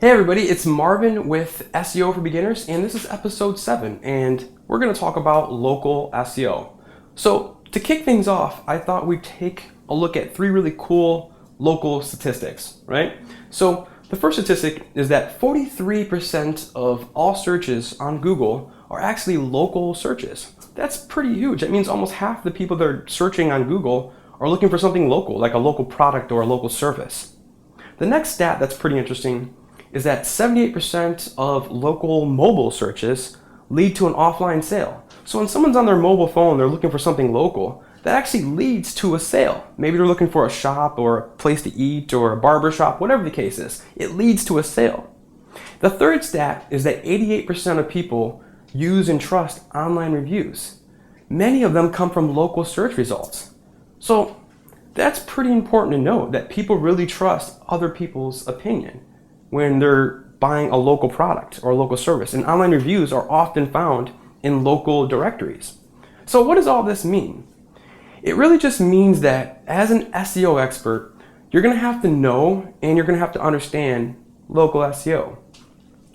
Hey everybody, it's Marvin with SEO for Beginners, and this is episode 7, and we're going to talk about local SEO. So to kick things off, I thought we'd take a look at 3 really cool local statistics, right? So the first statistic is that 43% of all searches on Google are actually local searches. That's pretty huge. That means almost half the people that are searching on Google are looking for something local, like a local product or a local service. The next stat that's pretty interesting is that 78% of local mobile searches lead to an offline sale. So when someone's on their mobile phone, they're looking for something local, that actually leads to a sale. Maybe they're looking for a shop or a place to eat or a barber shop, whatever the case is. It leads to a sale. The third stat is that 88% of people use and trust online reviews. Many of them come from local search results. So that's pretty important to note, that people really trust other people's opinion when they're buying a local product or a local service. And online reviews are often found in local directories. So what does all this mean? It really just means that as an SEO expert, you're going to have to know and you're going to have to understand local SEO.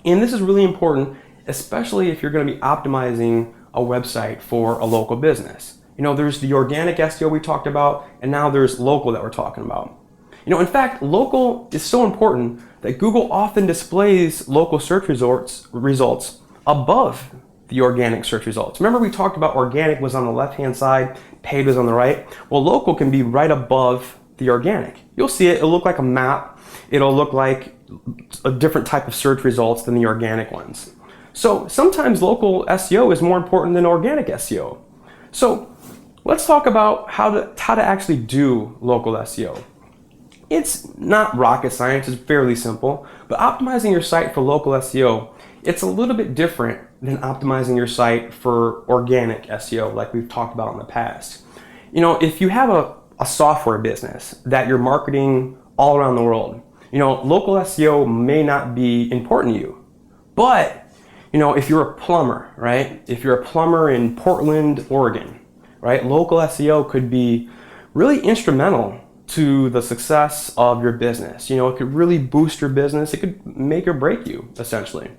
And this is really important, especially if you're going to be optimizing a website for a local business. You know, there's the organic SEO we talked about, and now there's local that we're talking about. You know, in fact, local is so important that Google often displays local search results above the organic search results. Remember, we talked about organic was on the left-hand side, paid was on the right. Well, local can be right above the organic. You'll see it, it'll look like a map. It'll look like a different type of search results than the organic ones. So sometimes local SEO is more important than organic SEO. So let's talk about how to actually do local SEO. It's not rocket science, it's fairly simple, but optimizing your site for local SEO, it's a little bit different than optimizing your site for organic SEO like we've talked about in the past. You know, if you have a software business that you're marketing all around the world, you know, local SEO may not be important to you. But, you know, if you're a plumber, right? If you're a plumber in Portland, Oregon, right? Local SEO could be really instrumental to the success of your business. You know, it could really boost your business. It could make or break you, essentially.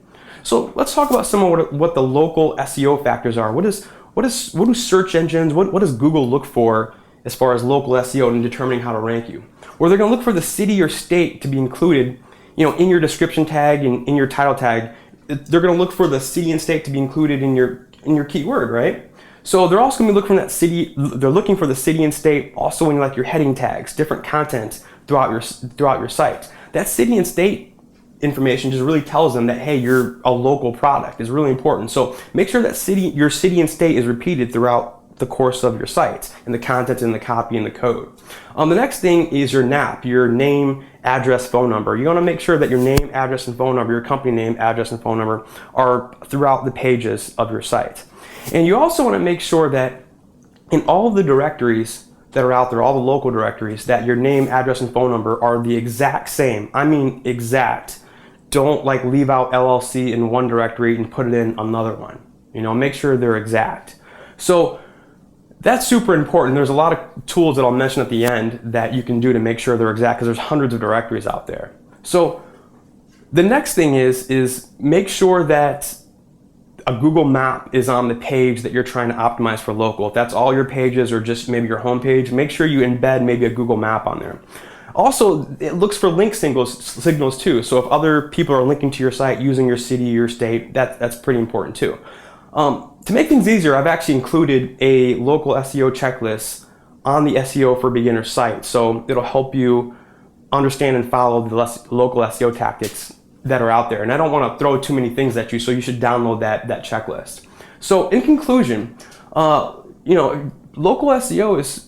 So let's talk about some of what the local SEO factors are. What do search engines, what does Google look for as far as local SEO in determining how to rank you? Well, they're going to look for the city or state to be included, you know, in your description tag and in your title tag. They're going to look for the city and state to be included in your keyword, right? So they're also going to be looking for that city. They're looking for the city and state also in like your heading tags, different content throughout your site. That city and state information just really tells them that, hey, you're a local product. Is really important. So make sure that your city and state is repeated throughout the course of your site, and the content and the copy and the code. The next thing is your NAP, your name, address, phone number. You want to make sure that your name, address, and phone number, your company name, address, and phone number are throughout the pages of your site. And you also want to make sure that in all of the directories that are out there, all the local directories, that your name, address, and phone number are the exact same. I mean exact. Don't like leave out LLC in one directory and put it in another one. You know, make sure they're exact. So that's super important. There's a lot of tools that I'll mention at the end that you can do to make sure they're exact, because there's hundreds of directories out there. So the next thing is make sure that a Google map is on the page that you're trying to optimize for local. If that's all your pages or just maybe your home page, make sure you embed maybe a Google map on there. Also, it looks for link signals too. So if other people are linking to your site using your city, your state, that's pretty important too. To make things easier, I've actually included a local SEO checklist on the SEO for Beginners site. So it'll help you understand and follow the local SEO tactics that are out there. And I don't want to throw too many things at you, so you should download that checklist. So in conclusion, you know, local SEO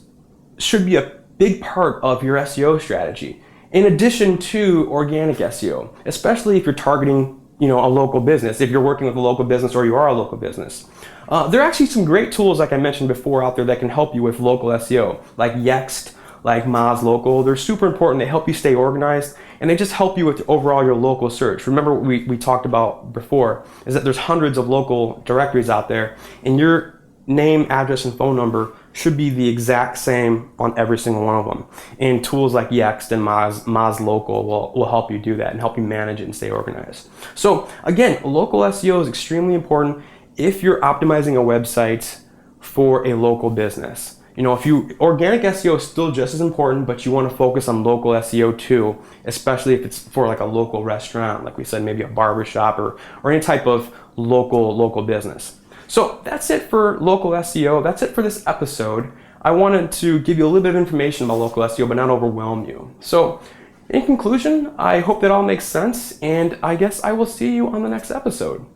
should be a big part of your SEO strategy, in addition to organic SEO, especially if you're targeting, you know, a local business, if you're working with a local business or you are a local business. There are actually some great tools, like I mentioned before, out there that can help you with local SEO, like Yext, like Moz Local. They're super important. They help you stay organized, and they just help you with overall your local search. Remember what we talked about before, is that there's hundreds of local directories out there, and your name, address, and phone number should be the exact same on every single one of them. And tools like Yext and Moz Local will help you do that and help you manage it and stay organized. So again, local SEO is extremely important if you're optimizing a website for a local business. Organic SEO is still just as important, but you want to focus on local SEO too, especially if it's for like a local restaurant, like we said, maybe a barber shop or any type of local business. So that's it for local SEO. That's it for this episode. I wanted to give you a little bit of information about local SEO, but not overwhelm you. So in conclusion, I hope that all makes sense, and I guess I will see you on the next episode.